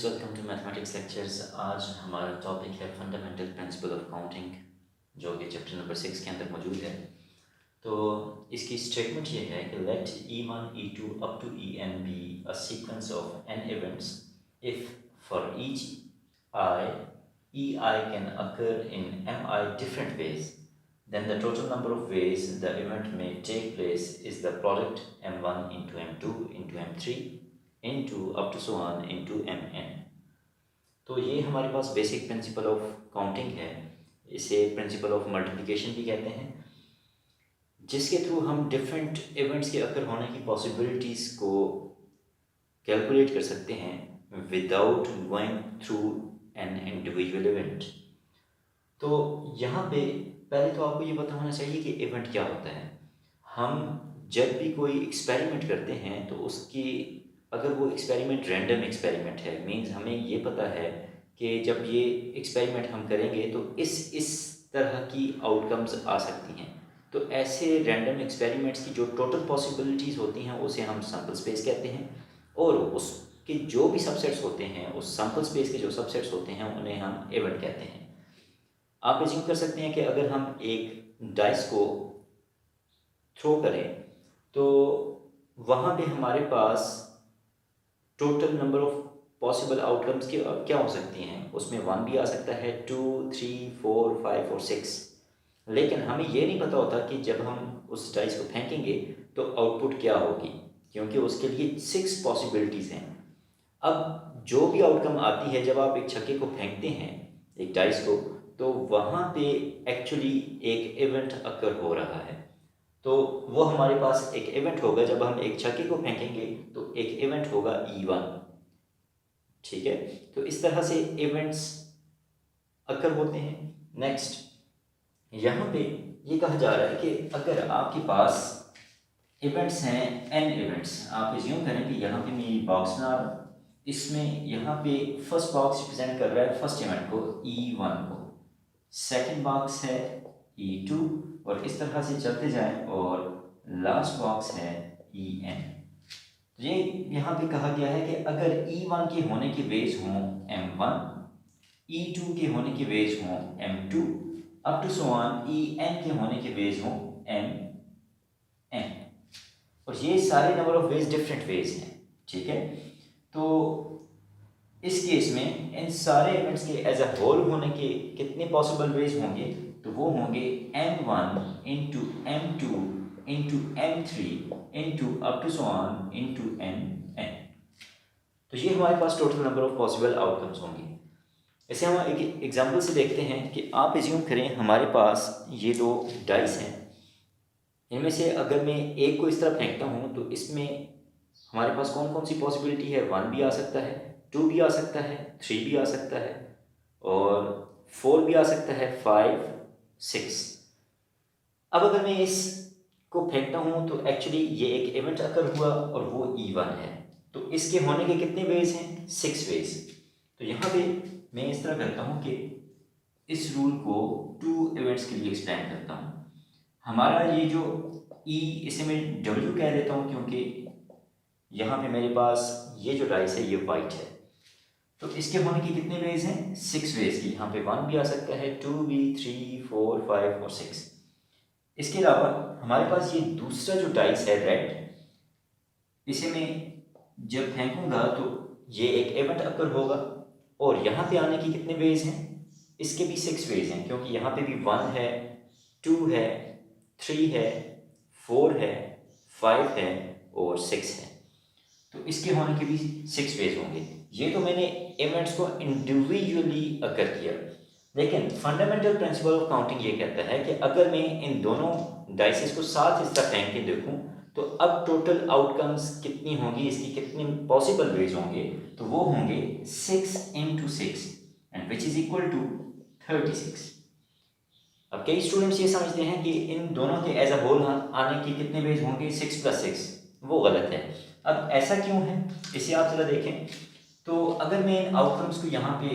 Students, welcome to mathematics lectures. आज हमारा topic है फंडामेंटल प्रिंसिपल ऑफ काउंटिंग, जो कि चैप्टर नंबर 6 के अंदर मौजूद है। तो इसकी स्टेटमेंट ये है कि let E1 E2 up to En be a sequence of n events if for each I can occur in mi different ways, then the total number of ways the event may take place is the product m1 into m2 into m3 into up to so on into mn। तो ये हमारे पास basic principle of counting है। इसे principle of multiplication भी कहते हैं, जिसके through हम डिफरेंट इवेंट्स के अकर होने की पॉसिबिलिटीज़ को कैलकुलेट कर सकते हैं without going through an individual event. तो यहाँ पे पहले तो आपको ये पता होना चाहिए कि इवेंट क्या होता है। हम जब भी कोई एक्सपेरिमेंट करते हैं तो उसकी अगर वो एक्सपेरिमेंट रैंडम एक्सपेरिमेंट है, मींस हमें ये पता है कि जब ये एक्सपेरिमेंट हम करेंगे तो इस तरह की आउटकम्स आ सकती हैं। तो ऐसे रैंडम एक्सपेरिमेंट्स की जो टोटल पॉसिबिलिटीज़ होती हैं उसे हम सैम्पल स्पेस कहते हैं, और उसके जो भी सबसेट्स होते हैं, उस सैम्पल स्पेस के जो सबसेट्स होते हैं उन्हें हम इवेंट कहते हैं। आप एज्यूम कर सकते हैं कि अगर हम एक डाइस को थ्रो करें तो वहाँ पे हमारे पास total number of possible outcomes की क्या हो सकती हैं। उसमें 1 भी आ सकता है, 2, 3, 4, 5 और 6। लेकिन हमें ये नहीं पता होता कि जब हम उस डाइस को फेंकेंगे तो आउटपुट क्या होगी, क्योंकि उसके लिए 6 पॉसिबिलिटीज़ हैं। अब जो भी आउटकम आती है जब आप एक छक्के को फेंकते हैं, एक डाइस को, तो वहाँ पे एक्चुअली एक इवेंट अकर हो रहा है। तो वो हमारे पास एक इवेंट होगा जब हम एक छक्के को फेंकेंगे, तो एक इवेंट होगा E1। ठीक है, तो इस तरह से इवेंट्स अकर होते हैं। नेक्स्ट, यहाँ पे ये कहा जा रहा है कि अगर आपके पास इवेंट्स हैं n इवेंट्स, आप एज्यूम करें कि यहाँ पे मेरी बॉक्स बना रहा हूँ, इसमें यहाँ पे फर्स्ट बॉक्स रिप्रेजेंट कर रहा है फर्स्ट इवेंट को E1 को, सेकंड बॉक्स है E2, और इस तरह से चलते जाएं, और लास्ट बॉक्स है En। ये यहाँ पे कहा गया है कि अगर E1 के होने के वेज हों M1, E2 के होने के वेज हों M2, up to so on En के होने के वेज हों Mn, और ये सारे number of ways different ways हैं। ठीक है, तो इस केस में इन सारे इवेंट्स के एज अ होल होने के कितने पॉसिबल वेज होंगे, तो वो होंगे M1 into M2 into M3 into up to so on into Mn। तो ये हमारे पास total number of possible outcomes होंगे। इसे हम एक एग्जांपल से देखते हैं कि आप एज्यूम करें हमारे पास ये दो डाइस हैं, इनमें से अगर मैं एक को इस तरह फेंकता हूँ तो इसमें हमारे पास कौन कौन सी पॉसिबिलिटी है। 1 भी आ सकता है, 2 भी आ सकता है, 3 भी आ सकता है, और 4 भी आ सकता है, 5, 6। अब अगर मैं इस को फेंकता हूँ तो एक्चुअली ये एक इवेंट अकर हुआ और वो E1 है। तो इसके होने के कितने वेज हैं, 6 वेज। तो यहाँ पे मैं इस तरह करता हूँ कि इस रूल को 2 इवेंट्स के लिए एक्सप्लेन करता हूँ। हमारा ये जो E, इसे मैं W कह देता हूँ, क्योंकि यहाँ पे मेरे पास ये जो डाइस है ये वाइट है। तो इसके होने के कितने वेज हैं, 6 वेज की। यहाँ पे 1 भी आ सकता है, 2 भी, 3, 4, 5 और 6। इसके अलावा हमारे पास ये दूसरा जो डाइस है रेड, इसे मैं जब फेंकूंगा तो ये एक इवेंट अकर होगा, और यहाँ पे आने के कितने वेज हैं, इसके भी 6 वेज हैं, क्योंकि यहाँ पे भी 1 है, 2 है, 3 है, 4 है, 5 है और 6 है। तो इसके होने के भी 6 वेज होंगे। ये तो मैंने इवेंट्स को इंडिविजुअली अकर किया, लेकिन फंडामेंटल प्रिंसिपल ऑफ काउंटिंग ये कहता है कि अगर मैं इन दोनों डाइसेस को साथ इस तरह फेंक के देखूं तो अब टोटल आउटकम्स कितनी होंगी, इसकी कितनी पॉसिबल वेज होंगे, तो वो होंगे 6 into 6 and which is equal to 36। अब कई स्टूडेंट्स ये समझते हैं कि इन दोनों के एज अ होल आने के कितने वेज होंगे, 6 + 6। वो गलत है। अब ऐसा क्यों है, इसे आप जरा देखें। तो अगर मैं इन आउटकम्स को यहाँ पे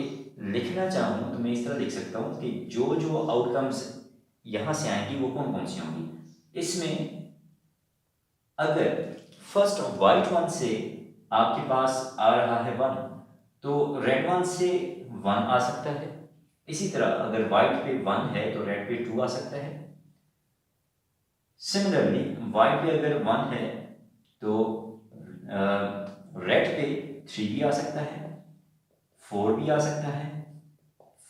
लिखना चाहूँ तो मैं इस तरह लिख सकता हूँ कि जो जो आउटकम्स यहाँ से आएंगी वो कौन कौन सी होंगी। इसमें अगर फर्स्ट वाइट वन से आपके पास आ रहा है 1, तो रेड वन से 1 आ सकता है। इसी तरह अगर वाइट पे 1 है तो रेड पे 2 आ सकता है। सिमिलरली वाइट पे अगर 1 है तो रेड पे 3 भी आ सकता है, 4 भी आ सकता है,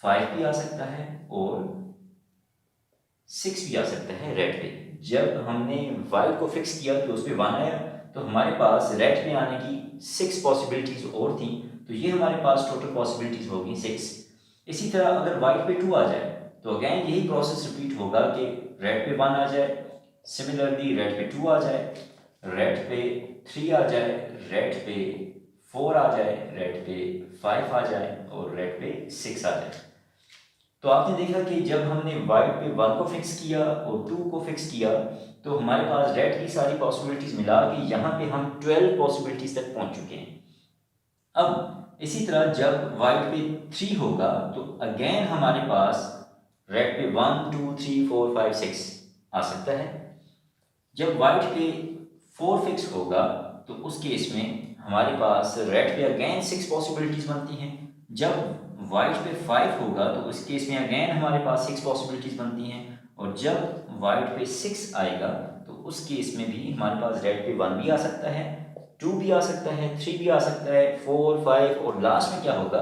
5 भी आ सकता है और 6 भी आ सकता है रेड पे। जब हमने वाइट को फिक्स किया तो उस पर 1 आया, तो हमारे पास रेड में आने की 6 पॉसिबिलिटीज और थी, तो ये हमारे पास टोटल पॉसिबिलिटीज होगी 6। इसी तरह अगर वाइट पे 2 आ जाए तो अगेन यही प्रोसेस रिपीट होगा कि रेड पे 1 आ जाए, सिमिलरली रेड पे 2 आ जाए, रेड पे 3 आ जाए, रेड पे 4 आ जाए, रेड पे 5 आ जाए और रेड पे 6 आ जाए। तो आपने देखा कि जब हमने वाइट पे 1 को फिक्स किया और 2 को फिक्स किया तो हमारे पास रेड की सारी पॉसिबिलिटीज मिला कि यहाँ पे हम 12 पॉसिबिलिटीज तक पहुंच चुके हैं। अब इसी तरह जब वाइट पे 3 होगा तो अगेन हमारे पास रेड पे 1 2 3 4 5 6 आ सकता है। जब वाइट पे 4 फिक्स होगा तो उस केस में हमारे पास रेड पे अगेन 6 पॉसिबिलिटीज बनती हैं। जब वाइट पे 5 होगा तो उस केस में अगेन हमारे पास 6 पॉसिबिलिटीज बनती हैं। और जब वाइट पे 6 आएगा तो उस केस में भी हमारे पास रेड पे 1 भी आ सकता है, 2 भी आ सकता है, 3 भी आ सकता है, 4 5 और लास्ट में क्या होगा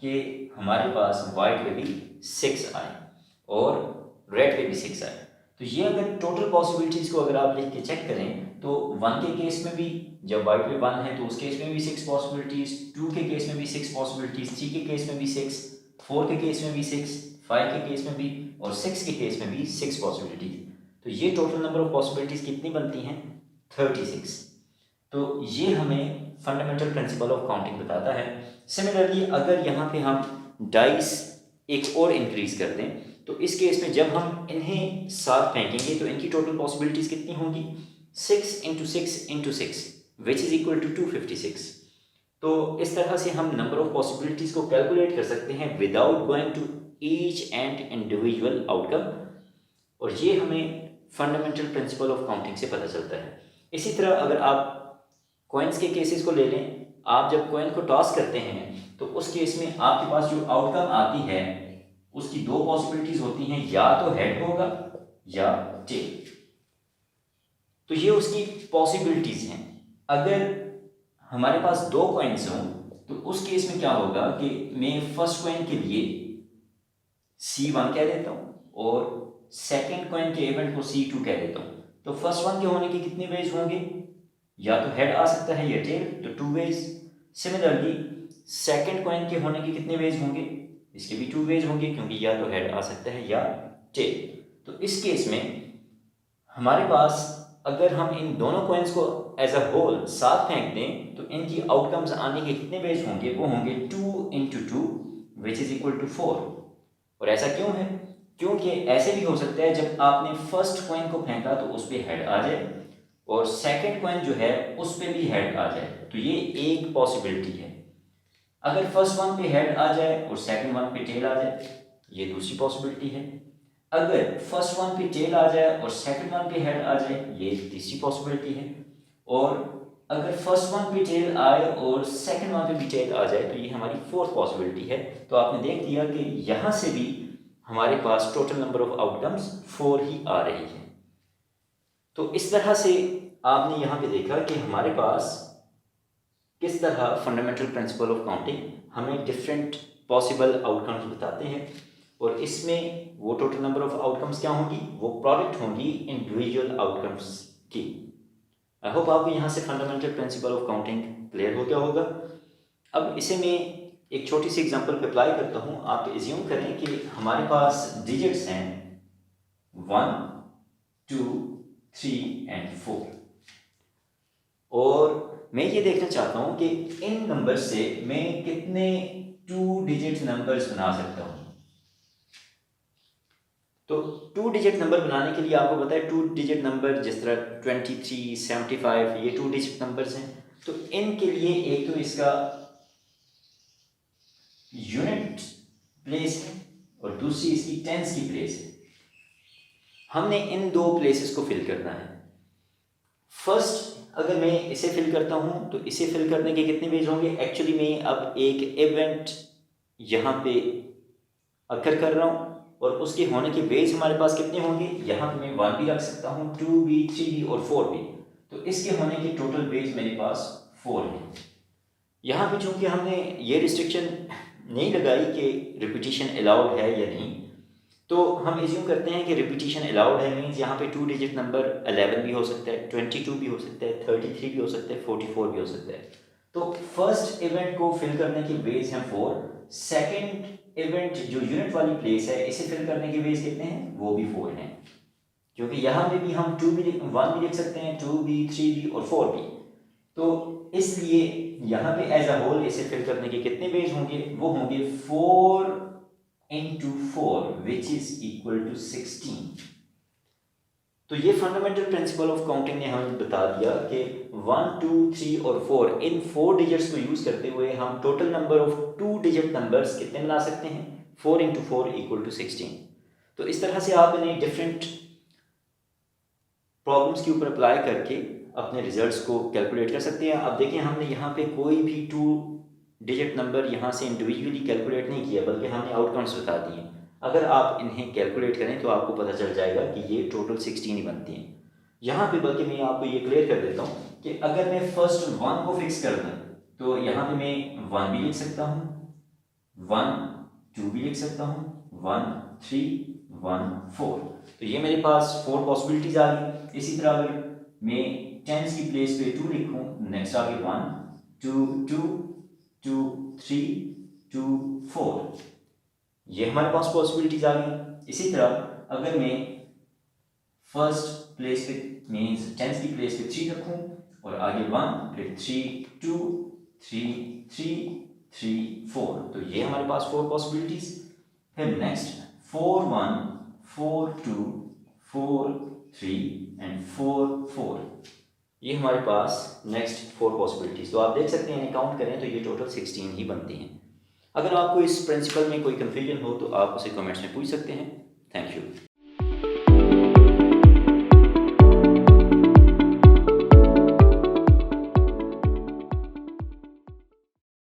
कि हमारे पास वाइट पे भी 6 आए और रेड पे भी 6 आए। तो ये अगर टोटल पॉसिबिलिटीज को अगर आप लिख के चेक करें तो 1 के केस में भी जब वाइट पे 1 है तो उस केस में भी 6 पॉसिबिलिटीज, 2 के केस में भी 6 पॉसिबिलिटीज, 3 के केस में भी 6, 4 के केस में भी 6, 5 के केस में भी और 6 के केस में भी 6 पॉसिबिलिटीज। तो ये टोटल नंबर ऑफ पॉसिबिलिटीज कितनी बनती हैं? 36। तो ये हमें फंडामेंटल प्रिंसिपल ऑफ काउंटिंग बताता है। सिमिलरली अगर यहाँ पे हम डाइस एक और इंक्रीज कर दें तो इस केस में जब हम इन्हें साथ फेंकेंगे तो इनकी टोटल पॉसिबिलिटीज कितनी होंगी? 6 into 6 into 6 which is equal to 256। तो इस तरह से हम नंबर ऑफ पॉसिबिलिटीज को कैलकुलेट कर सकते हैं without going to each and individual outcome, और ये हमें फंडामेंटल प्रिंसिपल ऑफ काउंटिंग से पता चलता है। इसी तरह अगर आप कॉइन्स के केसेस को ले लें, आप जब कॉइन को टॉस करते हैं तो उस केस में आपके पास जो आउटकम आती है उसकी 2 पॉसिबिलिटीज होती हैं, या तो हेड होगा या टेल। तो ये उसकी पॉसिबिलिटीज हैं। अगर हमारे पास 2 कॉइन्स हों तो उस केस में क्या होगा कि मैं फर्स्ट कॉइन के लिए C1 कह देता हूं और सेकंड कॉइन के इवेंट को C2 कह देता हूं। तो फर्स्ट वन के होने के कितने वेज होंगे? या तो हेड आ सकता है या टेल, तो 2 वेज। सिमिलरली सेकंड कॉइन के होने के कितने वेज होंगे? इसके भी 2 वेज होंगे क्योंकि या तो हेड आ सकता है या टेल। तो इस केस में हमारे पास अगर हम इन दोनों कॉइन्स को एज अ होल साथ फेंक दें तो इनकी आउटकम्स आने के कितने वेज होंगे? वो होंगे 2 into 2 which is equal to 4। और ऐसा क्यों है? क्योंकि ऐसे भी हो सकता है जब आपने फर्स्ट कॉइन को फेंका तो उस पर हेड आ जाए और सेकंड कॉइन जो है उस पे भी हेड आ जाए, तो ये एक पॉसिबिलिटी है। अगर फर्स्ट वन पे हेड आ जाए और सेकंड वन पे टेल आ जाए, ये दूसरी पॉसिबिलिटी है। अगर फर्स्ट वन पे टेल आ जाए और सेकंड वन पे हेड आ जाए, ये तीसरी पॉसिबिलिटी है। और अगर फर्स्ट वन पे टेल आए और सेकंड वन पे भी टेल आ जाए तो ये हमारी फोर्थ पॉसिबिलिटी है। तो आपने देख लिया कि यहाँ से भी हमारे पास टोटल नंबर ऑफ आउटकम्स 4 ही आ रही है। तो इस तरह से आपने यहाँ पे देखा कि हमारे पास किस तरह फंडामेंटल प्रिंसिपल ऑफ काउंटिंग हमें डिफरेंट पॉसिबल आउटकम्स बताते हैं, और इसमें वो टोटल नंबर ऑफ आउटकम्स क्या होंगी? वो प्रोडक्ट होंगी इंडिविजुअल आउटकम्स की। आई होप आपको यहाँ से fundamental principle of counting clear हो गया होगा। अब इसे मैं एक छोटी सी एग्जांपल पे अप्लाई करता हूँ। आप एज्यूम करें कि हमारे पास डिजिट्स हैं 1 2 3 एंड 4, और मैं ये देखना चाहता हूँ कि इन नंबर से मैं कितने 2 डिजिट नंबर्स बना सकता हूँ। तो 2 डिजिट नंबर बनाने के लिए आपको पता है 2 डिजिट नंबर जिस तरह 23 75 ये 2 डिजिट नंबर्स हैं। तो इनके लिए एक तो इसका यूनिट प्लेस है और दूसरी इसकी टेंस की प्लेस है। हमने इन 2 प्लेसेस को फिल करना है। फर्स्ट अगर मैं इसे फिल करता हूँ तो इसे फिल करने के कितने वेज होंगे? एक्चुअली मैं अब एक इवेंट यहाँ पे अकर कर रहा हूँ और उसके होने के वेज हमारे पास कितने होंगे? यहाँ पे मैं 1 भी रख सकता हूँ, 2 भी, 3 भी और 4 भी। तो इसके होने के टोटल वेज मेरे पास 4 है। यहाँ पे चूंकि हमने ये रिस्ट्रिक्शन नहीं लगाई कि रिपीटिशन अलाउड है या नहीं, तो हम एज्यूम करते हैं कि रिपीटिशन अलाउड है। मीन्स यहाँ पे 2 डिजिट नंबर 11 भी हो सकता है, 22 भी हो सकता है, 33 भी हो सकता है, 44 भी हो सकता है। तो फर्स्ट इवेंट को फिल करने के वेज हैं 4, सेकंड इवेंट जो यूनिट वाली प्लेस है इसे फिल करने के वेज कितने हैं? वो भी 4 हैं, क्योंकि यहाँ पे भी हम 1 भी लिख सकते हैं, 2 भी, 3 भी और 4 भी। तो इसलिए यहाँ पे एज अ होल इसे फिल करने के कितने वेज होंगे? वो होंगे 4 into 4 which is equal to 16। तो ये फंडामेंटल प्रिंसिपल ऑफ काउंटिंग ने हमें बता दिया कि 1, 2, 3 और 4 इन 4 डिजिट्स को यूज करते हुए हम total number of 2 digit numbers कितने बना सकते हैं? 4 into 4 equal to 16। तो इस तरह से आप इन्हें डिफरेंट प्रॉब्लम्स के ऊपर अप्लाई करके अपने रिजल्ट्स को कैलकुलेट कर सकते हैं। अब देखिए हमने यहाँ पे कोई भी 2 डिजिट नंबर यहाँ से इंडिविजुअली कैलकुलेट नहीं किया, बल्कि हमने आउटकम्स बता दिए। अगर आप इन्हें कैलकुलेट करें तो आपको पता चल जाएगा कि ये टोटल 16 ही बनती हैं। यहाँ पे बल्कि मैं आपको ये क्लियर कर देता हूँ कि अगर मैं फर्स्ट 1 को फिक्स कर दूँ तो यहाँ पे मैं 1 भी लिख सकता हूँ, 1, 2 भी लिख सकता हूँ, 1, 3, 1, 4। तो ये मेरे पास 4 पॉसिबिलिटीज आ गई। इसी तरह अगर मैं टेंस की प्लेस पे 2 लिखूँ, नेक्स्ट आगे 1, 2, 2, 2, 3, 2, 4, ये हमारे पास पॉसिबिलिटीज आ गई। इसी तरह अगर मैं फर्स्ट प्लेस पे मीन्स टेंस की प्लेस पे 3 रखूं और आगे 1, फिर 3, 2, 3, 3, 3, 4, तो ये हमारे पास 4 पॉसिबिलिटीज। फिर नेक्स्ट 4, 1, 4, 2, 4, 3 एंड 4, 4, ये हमारे पास नेक्स्ट 4 पॉसिबिलिटीज। तो आप देख सकते हैं काउंट करें तो ये टोटल 16 ही बनती हैं। अगर आपको इस प्रिंसिपल में कोई कंफ्यूजन हो तो आप उसे कमेंट्स में पूछ सकते हैं। Thank you.